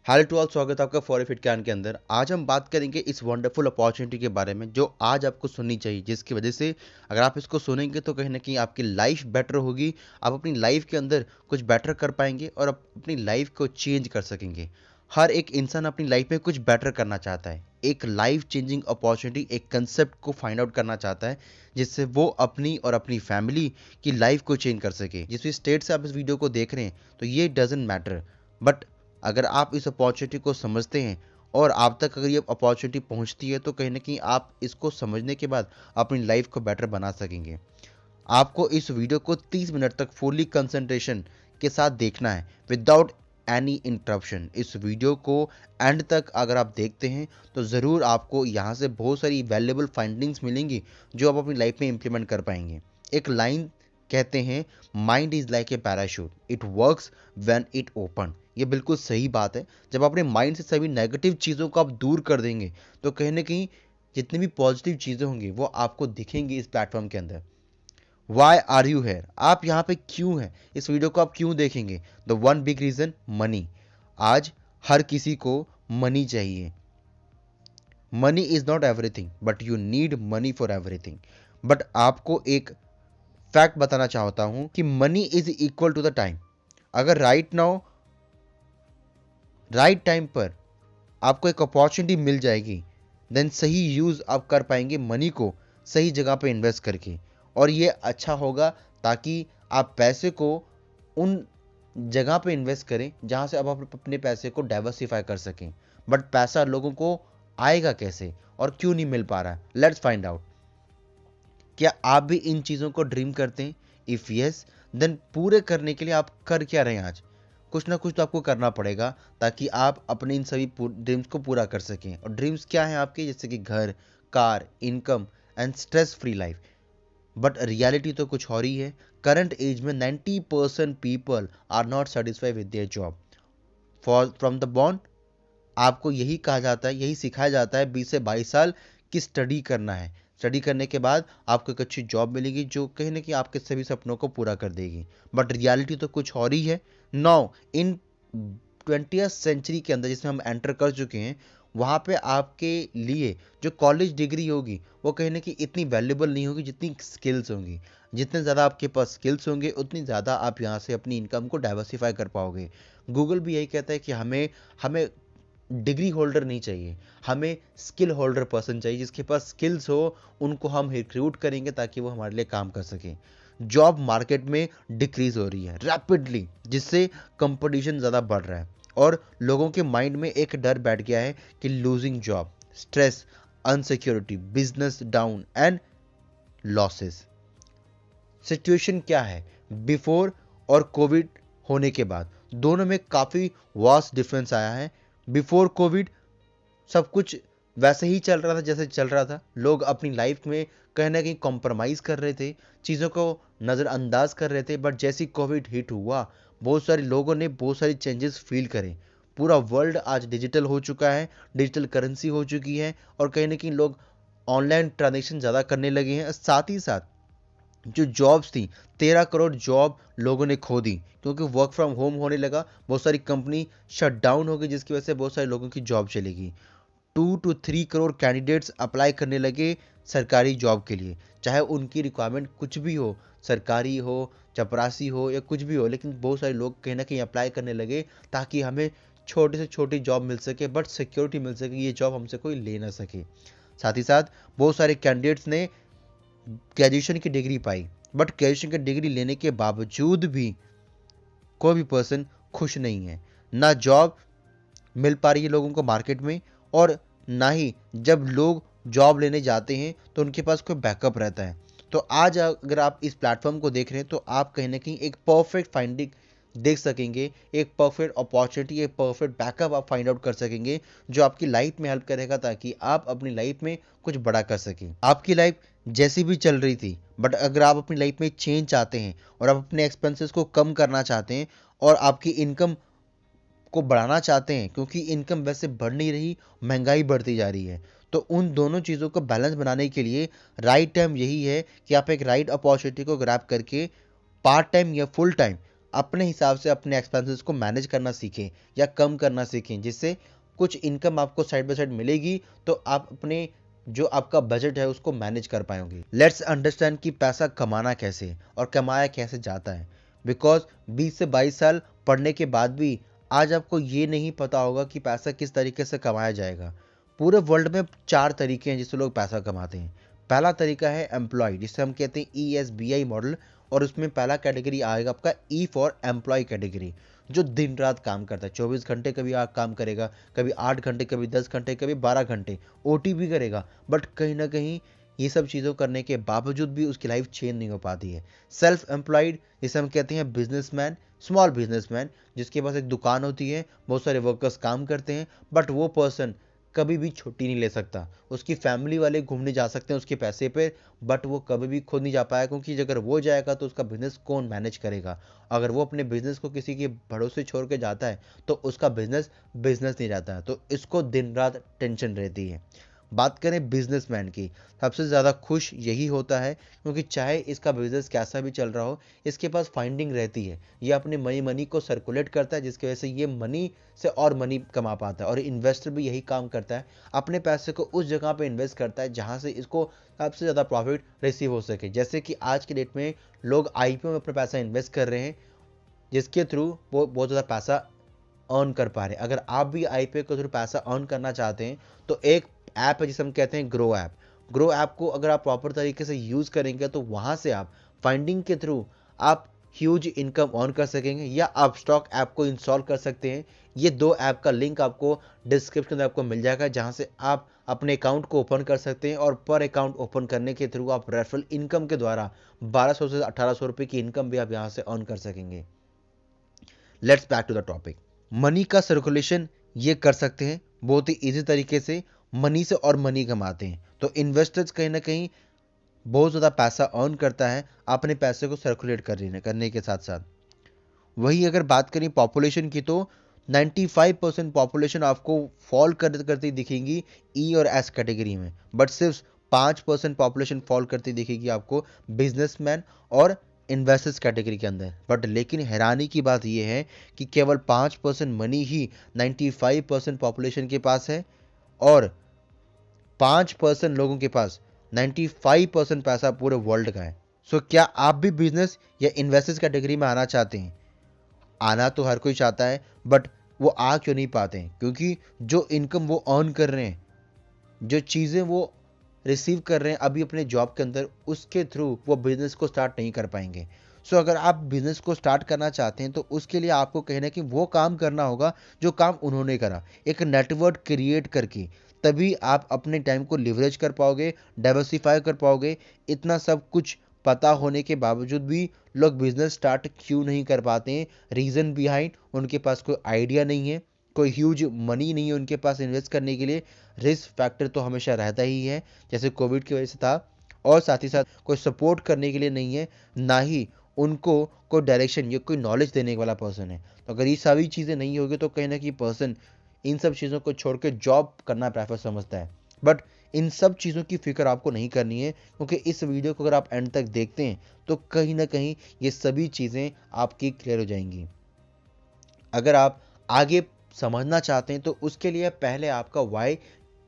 Hello to all, स्वागत है आपका फॉर फिट ज्ञान के अंदर। आज हम बात करेंगे इस वंडरफुल अपॉर्चुनिटी के बारे में जो आज आपको सुननी चाहिए, जिसकी वजह से अगर आप इसको सुनेंगे तो कहीं ना कहीं आपकी लाइफ बेटर होगी। आप अपनी लाइफ के अंदर कुछ बेटर कर पाएंगे और आप अपनी लाइफ को चेंज कर सकेंगे। हर एक इंसान अपनी लाइफ में कुछ बेटर करना चाहता है, एक लाइफ चेंजिंग अपॉर्चुनिटी, एक कंसेप्ट को फाइंड आउट करना चाहता है जिससे वो अपनी और अपनी फैमिली की लाइफ को चेंज कर सके। जिस भी स्टेट से आप इस वीडियो को देख रहे हैं तो ये डजेंट मैटर, बट अगर आप इस अपॉर्चुनिटी को समझते हैं और आप तक अगर ये अपॉर्चुनिटी पहुंचती है तो कहीं ना कहीं आप इसको समझने के बाद अपनी लाइफ को बेटर बना सकेंगे। आपको इस वीडियो को 30 मिनट तक फुली कंसंट्रेशन के साथ देखना है विदाउट एनी इंटरप्शन। इस वीडियो को एंड तक अगर आप देखते हैं तो ज़रूर आपको यहाँ से बहुत सारी वैल्यूएबल फाइंडिंग्स मिलेंगी जो आप अपनी लाइफ में इंप्लीमेंट कर पाएंगे। एक लाइन कहते हैं, mind is like a parachute, it works when it open. ये बिल्कुल सही बात है। जब अपने माइंड से सभी नेगेटिव चीज़ों को आप दूर कर देंगे तो कहीं ना कहीं जितनी भी पॉजिटिव चीज़ें होंगी वो आपको दिखेंगी इस प्लेटफॉर्म के अंदर। वाई आर यू हेयर, आप यहाँ पे क्यों हैं, इस वीडियो को आप क्यों देखेंगे? The one big reason, money. आज हर किसी को मनी चाहिए। Money is not everything but you need money for everything. But आपको एक फैक्ट बताना चाहता हूँ कि money is equal to the time. अगर राइट नाउ राइट टाइम पर आपको एक अपॉर्चुनिटी मिल जाएगी, देन सही यूज़ आप कर पाएंगे मनी को, सही जगह पे इन्वेस्ट करके। और ये अच्छा होगा ताकि आप पैसे को उन जगह पे इन्वेस्ट करें जहाँ से आप अपने पैसे को डाइवर्सिफाई कर सकें। बट पैसा लोगों को आएगा कैसे और क्यों नहीं मिल पा रहा है? Let's find out. क्या आप भी इन चीज़ों को ड्रीम करते हैं? इफ़ यस, देन पूरे करने के लिए आप कर क्या रहे हैं आज? कुछ ना कुछ तो आपको करना पड़ेगा ताकि आप अपने इन सभी ड्रीम्स को पूरा कर सकें। और ड्रीम्स क्या हैं आपके? जैसे कि घर, car, income and stress free life. But reality तो कुछ और ही है। करंट एज में 90% people are not satisfied with their job. For from the born आपको यही कहा जाता है, यही सिखाया जाता है 20 से 22 साल की स्टडी करना है। स्टडी करने के बाद आपको एक अच्छी जॉब मिलेगी जो कहीं ना कहीं आपके सभी सपनों को पूरा कर देगी। बट रियलिटी तो कुछ और ही है। नाउ इन 20th सेंचुरी के अंदर जिसमें हम एंटर कर चुके हैं, वहाँ पे आपके लिए जो कॉलेज डिग्री होगी वो कहीं ना कहीं इतनी वैल्यूबल नहीं होगी जितनी स्किल्स होंगी। जितने ज़्यादा आपके पास स्किल्स होंगे उतनी ज़्यादा आप यहाँ से अपनी इनकम को डाइवर्सिफाई कर पाओगे। गूगल भी यही कहता है कि हमें हमें डिग्री होल्डर नहीं चाहिए, हमें स्किल होल्डर पर्सन चाहिए। जिसके पास स्किल्स हो उनको हम रिक्रूट करेंगे ताकि वो हमारे लिए काम कर सकें। जॉब मार्केट में डिक्रीज हो रही है रैपिडली, जिससे कंपटीशन ज़्यादा बढ़ रहा है और लोगों के माइंड में एक डर बैठ गया है कि losing job, stress, insecurity, business down and losses. Situation क्या है बिफोर और कोविड होने के बाद? दोनों में काफ़ी वास्ट डिफरेंस आया है। बिफोर कोविड सब कुछ वैसे ही चल रहा था जैसे चल रहा था। लोग अपनी लाइफ में कहीं ना कहीं कॉम्प्रोमाइज़ कर रहे थे, चीज़ों को नज़रअंदाज कर रहे थे। बट जैसे कोविड हिट हुआ, बहुत सारे लोगों ने बहुत सारी चेंजेस फील करे। पूरा वर्ल्ड आज डिजिटल हो चुका है, डिजिटल करेंसी हो चुकी है और कहीं ना कहीं लोग ऑनलाइन ट्रांजेक्शन ज़्यादा करने लगे हैं। साथ ही साथ जो जॉब्स थी, 13 करोड़ जॉब लोगों ने खो दी क्योंकि वर्क फ्रॉम होम होने लगा। बहुत सारी कंपनी शट डाउन हो गई जिसकी वजह से बहुत सारे लोगों की जॉब चलेगी। 2 to 3 करोड़ कैंडिडेट्स अप्लाई करने लगे सरकारी जॉब के लिए, चाहे उनकी रिक्वायरमेंट कुछ भी हो, सरकारी हो, चपरासी हो या कुछ भी हो। लेकिन बहुत सारे लोग कहीं ना कहीं अप्लाई करने लगे ताकि हमें छोटे से छोटी जॉब मिल सके, बट सिक्योरिटी मिल सके, ये जॉब हमसे कोई ले ना सके। साथ ही साथ बहुत सारे कैंडिडेट्स ने ग्रेजुएशन की डिग्री पाई, बट ग्रेजुएशन की डिग्री लेने के बावजूद भी कोई भी पर्सन खुश नहीं है। ना जॉब मिल पा रही है लोगों को मार्केट में, और ना ही जब लोग जॉब लेने जाते हैं तो उनके पास कोई बैकअप रहता है। तो आज अगर आप इस प्लेटफॉर्म को देख रहे हैं तो आप कहीं ना कहीं एक परफेक्ट फाइंडिंग देख सकेंगे, एक परफेक्ट अपॉर्चुनिटी, एक परफेक्ट बैकअप आप फाइंड आउट कर सकेंगे जो आपकी लाइफ में हेल्प करेगा ताकि आप अपनी लाइफ में कुछ बड़ा कर सकें। आपकी लाइफ जैसी भी चल रही थी, बट अगर आप अपनी लाइफ में चेंज चाहते हैं और आप अपने एक्सपेंसेस को कम करना चाहते हैं और आपकी इनकम को बढ़ाना चाहते हैं, क्योंकि इनकम वैसे बढ़ नहीं रही, महंगाई बढ़ती जा रही है, तो उन दोनों चीज़ों को बैलेंस बनाने के लिए राइट टाइम यही है कि आप एक राइट अपॉर्चुनिटी को ग्रैब करके पार्ट टाइम या फुल टाइम अपने हिसाब से अपने एक्सपेंसेस को मैनेज करना सीखें या कम करना सीखें, जिससे कुछ इनकम आपको साइड बाय साइड मिलेगी तो आप अपने जो आपका बजट है उसको मैनेज कर पाएंगे। लेट्स अंडरस्टैंड कि पैसा कमाना कैसे और कमाया कैसे जाता है। बिकॉज 20 से 22 साल पढ़ने के बाद भी आज आपको ये नहीं पता होगा कि पैसा किस तरीके से कमाया जाएगा। पूरे वर्ल्ड में 4 तरीके हैं जिससे लोग पैसा कमाते हैं। पहला तरीका है एम्प्लॉय, जिसे हम कहते हैं ESBI मॉडल, और उसमें पहला कैटेगरी आएगा आपका E फॉर एम्प्लॉय कैटेगरी, जो दिन रात काम करता है। 24 घंटे कभी काम करेगा, कभी 8 घंटे, कभी 10 घंटे, कभी 12 घंटे OT भी करेगा, बट कहीं ना कहीं ये सब चीज़ों करने के बावजूद भी उसकी लाइफ चेंज नहीं हो पाती है। सेल्फ एम्प्लॉयड, जिसे हम कहते हैं बिजनेसमैन, स्मॉल बिजनेसमैन, जिसके पास एक दुकान होती है, बहुत सारे वर्कर्स काम करते हैं, बट वो पर्सन कभी भी छुट्टी नहीं ले सकता। उसकी फैमिली वाले घूमने जा सकते हैं उसके पैसे पे, बट वो कभी भी खुद नहीं जा पाया, क्योंकि अगर वो जाएगा तो उसका बिजनेस कौन मैनेज करेगा। अगर वो अपने बिजनेस को किसी के भरोसे छोड़ के जाता है तो उसका बिजनेस बिजनेस नहीं रहता है, तो इसको दिन रात टेंशन रहती है। बात करें बिजनेसमैन की, सबसे ज़्यादा खुश यही होता है, क्योंकि चाहे इसका बिजनेस कैसा भी चल रहा हो, इसके पास फाइंडिंग रहती है। ये अपने मनी को सर्कुलेट करता है, जिसकी वजह से ये मनी से और मनी कमा पाता है। और इन्वेस्टर भी यही काम करता है, अपने पैसे को उस जगह पे इन्वेस्ट करता है जहाँ से इसको सबसे ज़्यादा प्रॉफिट रिसीव हो सके। जैसे कि आज के डेट में लोग IPO में अपना पैसा इन्वेस्ट कर रहे हैं, जिसके थ्रू वो बहुत ज़्यादा पैसा अर्न कर पा रहे हैं। अगर आप भी IPO के थ्रू पैसा अर्न करना चाहते हैं तो एक ऐप है जिसे हम कहते हैं ग्रो ऐप। ग्रो ऐप को अगर आप प्रॉपर तरीके से यूज़ करेंगे तो वहाँ से आप फाइंडिंग के थ्रू आप ह्यूज इनकम अर्न कर सकेंगे, या आप स्टॉक ऐप को इंस्टॉल कर सकते हैं। ये 2 ऐप का लिंक आपको डिस्क्रिप्शन में आपको मिल जाएगा, जहाँ से आप अपने अकाउंट को ओपन कर सकते हैं, और पर अकाउंट ओपन करने के थ्रू आप रेफरल इनकम के द्वारा 1200 से 1800 रुपये की इनकम भी आप यहाँ से अर्न कर सकेंगे। Let's back to the topic. Money का सर्कुलेशन ये कर सकते हैं बहुत ही इजी तरीके से, मनी से और मनी कमाते हैं। तो इन्वेस्टर्स कहीं ना कहीं बहुत ज़्यादा पैसा अर्न करता है अपने पैसे को सर्कुलेट करने के साथ साथ। वही अगर बात करें पॉपुलेशन की, तो 95% पॉपुलेशन आपको फॉल करती दिखेगी E और S कैटेगरी में, बट सिर्फ 5% पॉपुलेशन फॉल करती दिखेगी आपको बिजनेसमैन और इन्वेस्टर्स कैटेगरी के अंदर। बट लेकिन हैरानी की बात यह है कि केवल 5% मनी ही 95% पॉपुलेशन के पास है, और 5% लोगों के पास 95% पैसा पूरे वर्ल्ड का है। सो क्या आप भी बिजनेस या इन्वेस्टर्स कैटेगरी में आना चाहते हैं? आना तो हर कोई चाहता है, बट वो आ क्यों नहीं पाते हैं? क्योंकि जो इनकम वो अर्न कर रहे हैं, जो चीज़ें वो रिसीव कर रहे हैं अभी अपने जॉब के अंदर, उसके थ्रू वो बिजनेस को स्टार्ट नहीं कर पाएंगे। सो अगर आप बिजनेस को स्टार्ट करना चाहते हैं तो उसके लिए आपको कहीं ना कहीं वो काम करना होगा जो काम उन्होंने करा, एक नेटवर्क क्रिएट करके। तभी आप अपने टाइम को लिवरेज कर पाओगे, डाइवर्सिफाई कर पाओगे। इतना सब कुछ पता होने के बावजूद भी लोग बिजनेस स्टार्ट क्यों नहीं कर पाते हैं? रीज़न बिहाइंड, उनके पास कोई आइडिया नहीं है, कोई ह्यूज मनी नहीं है उनके पास इन्वेस्ट करने के लिए। रिस्क फैक्टर तो हमेशा रहता ही है, जैसे कोविड की वजह से था, और साथ ही साथ कोई सपोर्ट करने के लिए नहीं है, ना ही उनको कोई डायरेक्शन या कोई नॉलेज देने वाला पर्सन है। तो अगर ये सारी चीज़ें नहीं होगी तो कहीं ना कहीं पर्सन इन सब चीज़ों को छोड़ के जॉब करना प्रेफर समझता है। बट इन सब चीज़ों की फिक्र आपको नहीं करनी है, क्योंकि इस वीडियो को अगर आप एंड तक देखते हैं तो कहीं ना कहीं ये सभी चीज़ें आपकी क्लियर हो जाएंगी। अगर आप आगे समझना चाहते हैं तो उसके लिए पहले आपका वाई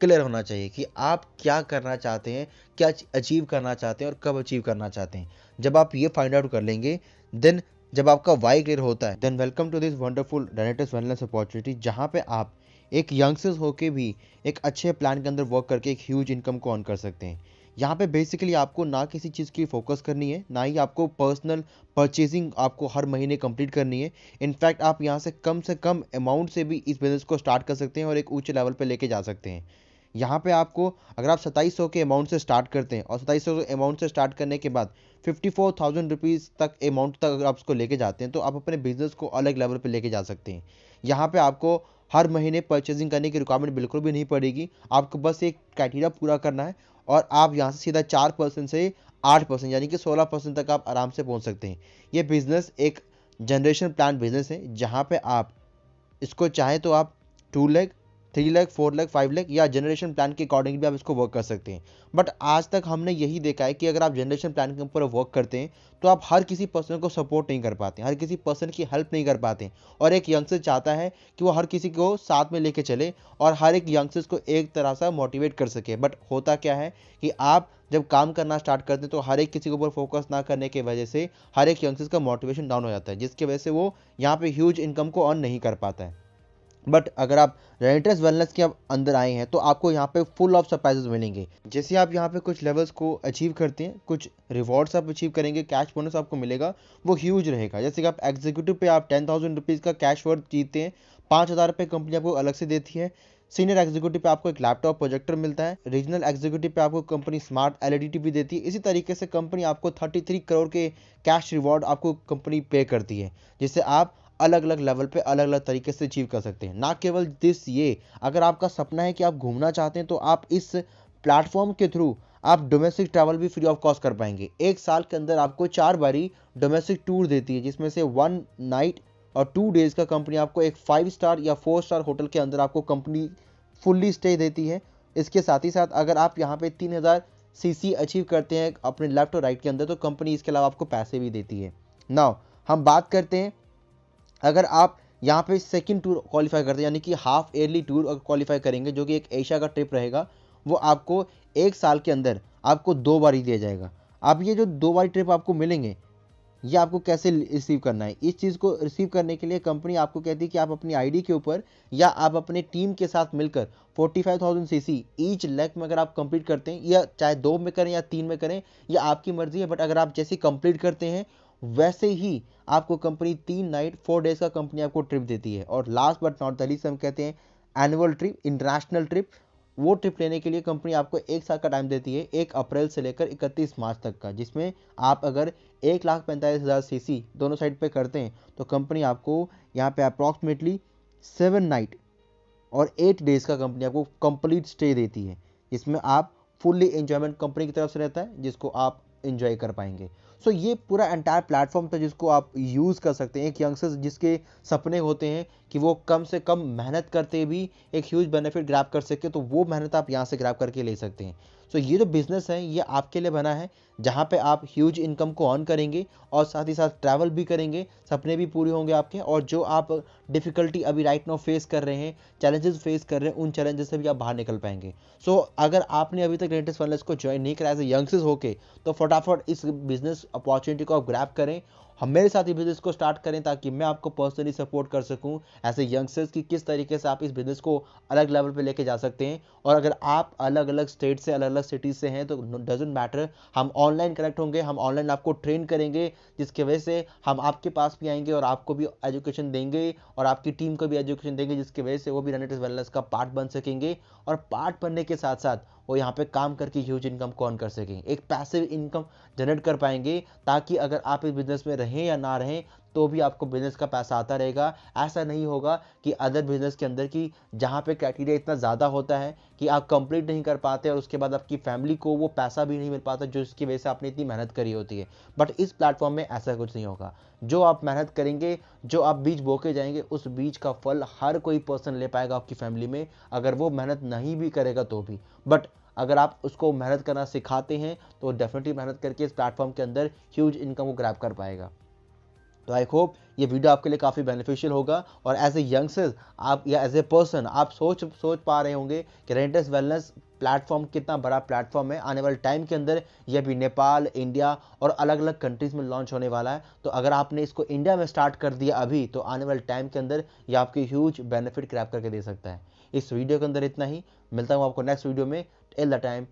क्लियर होना चाहिए कि आप क्या करना चाहते हैं, क्या अचीव करना चाहते हैं और कब अचीव करना चाहते हैं। जब आप ये फाइंड आउट कर लेंगे, देन जब आपका वाई क्लियर होता है, then welcome to this wonderful Renatus wellness opportunity, जहाँ पे आप एक यंगस्टर्स होके भी एक अच्छे प्लान के अंदर वर्क करके एक ह्यूज इनकम को अर्न कर सकते हैं। यहाँ पे बेसिकली आपको ना किसी चीज़ की फोकस करनी है, ना ही आपको पर्सनल परचेजिंग आपको हर महीने कंप्लीट करनी है। इनफैक्ट आप यहाँ से कम अमाउंट से भी इस बिज़नेस को स्टार्ट कर सकते हैं और एक ऊंचे लेवल पे लेके जा सकते हैं। यहाँ पे आपको, अगर आप 2700 के अमाउंट से स्टार्ट करते हैं और 2700 के अमाउंट से स्टार्ट करने के बाद 54,000 रुपीज़ तक अमाउंट तक अगर आप उसको लेके जाते हैं तो आप अपने बिजनेस को अलग लेवल पे लेके जा सकते हैं। यहाँ पे आपको हर महीने परचेजिंग करने की रिक्वायरमेंट बिल्कुल भी नहीं पड़ेगी। आपको बस एक क्राइटेरिया पूरा करना है और आप यहाँ से सीधा 4% से 8% यानी कि 16% तक आप आराम से पहुँच सकते हैं। ये बिज़नेस एक जनरेशन प्लान बिजनेस है, जहाँ पे आप इसको चाहे तो आप 2 लेग 3 लाख, 4 लाख, 5 लाख या जनरेशन प्लान के अकॉर्डिंग भी आप इसको वर्क कर सकते हैं। बट आज तक हमने यही देखा है कि अगर आप जनरेशन प्लान के ऊपर वर्क करते हैं तो आप हर किसी पर्सन को सपोर्ट नहीं कर पाते, हर किसी पर्सन की हेल्प नहीं कर पाते। और एक यंगस्टर चाहता है कि वो हर किसी को साथ में लेके चले और हर एक यंगस्टर्स को एक तरह से मोटिवेट कर सके। बट होता क्या है कि आप जब काम करना स्टार्ट करते हैं तो हर एक किसी के ऊपर फोकस ना करने की वजह से हर एक यंगस्टर्स का मोटिवेशन डाउन हो जाता है, जिसकी वजह से वो यहाँ पे ह्यूज इनकम को अर्न नहीं कर पाता है। बट अगर आप रेंटर्स वेलनेस के अंदर आए हैं तो आपको यहाँ पे फुल ऑफ सरप्राइजेस मिलेंगे। जैसे आप यहाँ पे कुछ लेवल्स को अचीव करते हैं, कुछ रिवॉर्ड्स आप अचीव करेंगे, कैश बोनस आपको मिलेगा, वो ह्यूज रहेगा। जैसे कि आप एग्जीक्यूटिव पे आप 10,000 रुपीज़ का कैश वर्थ जीतते हैं, 5,000 रुपये कंपनी आपको अलग से देती है। सीनियर एग्जीक्यूटिव पे आपको एक लैपटॉप प्रोजेक्टर मिलता है। रीजनल एग्जीक्यूटिव पे आपको कंपनी स्मार्ट एलईडी टीवी देती है। इसी तरीके से कंपनी आपको 33 करोड़ के कैश रिवॉर्ड आपको कंपनी पे करती है, जिससे आप अलग अलग लेवल पे अलग अलग तरीके से अचीव कर सकते हैं। ना केवल दिस, ये अगर आपका सपना है कि आप घूमना चाहते हैं तो आप इस प्लेटफॉर्म के थ्रू आप डोमेस्टिक ट्रैवल भी फ्री ऑफ कॉस्ट कर पाएंगे। एक साल के अंदर आपको 4 बारी डोमेस्टिक टूर देती है, जिसमें से 1 नाइट और 2 डेज का कंपनी आपको एक 5 स्टार या 4 स्टार होटल के अंदर आपको कंपनी फुल्ली स्टे देती है। इसके साथ ही साथ अगर आप यहाँ पे 3000 सीसी अचीव करते हैं अपने लेफ्ट और राइट के अंदर तो कंपनी इसके अलावा आपको पैसे भी देती है। नाउ हम बात करते हैं, अगर आप यहाँ पे सेकंड टूर क्वालिफाई करते हैं, यानी कि हाफ ईयरली टूर अगर क्वालिफाई करेंगे जो कि एक एशिया का ट्रिप रहेगा, वो आपको एक साल के अंदर आपको 2 बार ही दिया जाएगा। अब ये जो 2 बार ट्रिप आपको मिलेंगे, ये आपको कैसे रिसीव करना है? इस चीज़ को रिसीव करने के लिए कंपनी आपको कहती है कि आप अपनी आईडी के ऊपर या आप अपने टीम के साथ मिलकर 45,000 सीसी ईच लेग में अगर आप कंप्लीट करते हैं, या चाहे 2 में करें या 3 में करें, यह आपकी मर्जी है। बट अगर आप जैसे कंप्लीट करते हैं वैसे ही आपको कंपनी 3 नाइट 4 डेज का कंपनी आपको ट्रिप देती है। और last but not the least हम कहते हैं एनुअल ट्रिप, इंटरनेशनल ट्रिप। वो ट्रिप लेने के लिए कंपनी आपको 1 साल का टाइम देती है, 1 अप्रैल से लेकर 31 मार्च तक का, जिसमें आप अगर 1,45,000 सीसी दोनों साइड पे करते हैं तो कंपनी आपको यहाँ पे अप्रॉक्सीमेटली 7 नाइट और 8 डेज का कंपनी आपको कंप्लीट स्टे देती है, जिसमें आप फुल्ली एंजॉयमेंट कंपनी की तरफ से रहता है, जिसको आप एंजॉय कर पाएंगे। सो ये पूरा एंटायर प्लेटफॉर्म था जिसको आप यूज़ कर सकते हैं। एक यंगस्टर्स जिसके सपने होते हैं कि वो कम से कम मेहनत करते भी एक ह्यूज बेनिफिट ग्रैब कर सके, तो वो मेहनत आप यहाँ से ग्रैब करके ले सकते हैं। सो ये जो बिजनेस है ये आपके लिए बना है, जहाँ पे आप ह्यूज इनकम को अर्न करेंगे और साथ ही साथ ट्रैवल भी करेंगे, सपने भी पूरे होंगे आपके, और जो आप डिफ़िकल्टी अभी राइट नाउ फेस कर रहे हैं, चैलेंजेस फेस कर रहे हैं, उन चैलेंजेस से भी आप बाहर निकल पाएंगे। सो अगर आपने अभी तक रेंटर्स वेलनेस को ज्वाइन नहीं करा एज ए यंगस्टर्स होके, तो फटाफट इस बिजनेस अपॉर्चुनिटी को आप ग्रैब करें, हम मेरे साथ ही बिजनेस को स्टार्ट करें, ताकि मैं आपको पर्सनली सपोर्ट कर सकूं ऐसे यंगस्टर्स की किस तरीके से आप इस बिजनेस को अलग लेवल पे लेके जा सकते हैं। और अगर आप अलग अलग स्टेट से, अलग अलग सिटीज से हैं तो डजेंट मैटर, हम ऑनलाइन कनेक्ट होंगे, हम ऑनलाइन आपको ट्रेन करेंगे, जिसकी वजह से हम आपके पास भी आएंगे और आपको भी एजुकेशन देंगे और आपकी टीम को भी एजुकेशन देंगे, जिसकी वजह से वो भी रेंटर्स वेलनेस का पार्ट बन सकेंगे। और पार्ट बनने के साथ साथ वो यहाँ पे काम करके ह्यूज इनकम को अर्न कर सकेंगे, एक पैसिव इनकम जनरेट कर पाएंगे, ताकि अगर आप इस बिजनेस में रहें या ना रहें तो भी आपको बिजनेस का पैसा आता रहेगा। ऐसा नहीं होगा कि अदर बिजनेस के अंदर की जहाँ पे क्राइटेरिया इतना ज़्यादा होता है कि आप कंप्लीट नहीं कर पाते और उसके बाद आपकी फैमिली को वो पैसा भी नहीं मिल पाता जो इसकी वजह से आपने इतनी मेहनत करी होती है। बट इस प्लेटफॉर्म में ऐसा कुछ नहीं होगा। जो आप मेहनत करेंगे, जो आप बीज बो के जाएंगे, उस बीज का फल हर कोई पर्सन ले पाएगा आपकी फैमिली में, अगर वो मेहनत नहीं भी करेगा तो भी। बट अगर आप उसको मेहनत करना सिखाते हैं तो डेफिनेटली मेहनत करके इस प्लेटफॉर्म के अंदर ह्यूज इनकम को ग्रैब कर पाएगा। तो आई होप ये वीडियो आपके लिए काफ़ी बेनिफिशियल होगा, और एज ए यंगस्टर्स आप या एज ए पर्सन आप सोच पा रहे होंगे कि रेंटर्स वेलनेस प्लेटफॉर्म कितना बड़ा प्लेटफॉर्म है। आने वाले टाइम के अंदर ये भी नेपाल, इंडिया और अलग अलग कंट्रीज़ में लॉन्च होने वाला है। तो अगर आपने इसको इंडिया में स्टार्ट कर दिया अभी, तो आने वाले टाइम के अंदर ये आपकी ह्यूज बेनिफिट ग्रैब करके दे सकता है। इस वीडियो के अंदर इतना ही, मिलता हूँ आपको नेक्स्ट वीडियो में। Till the time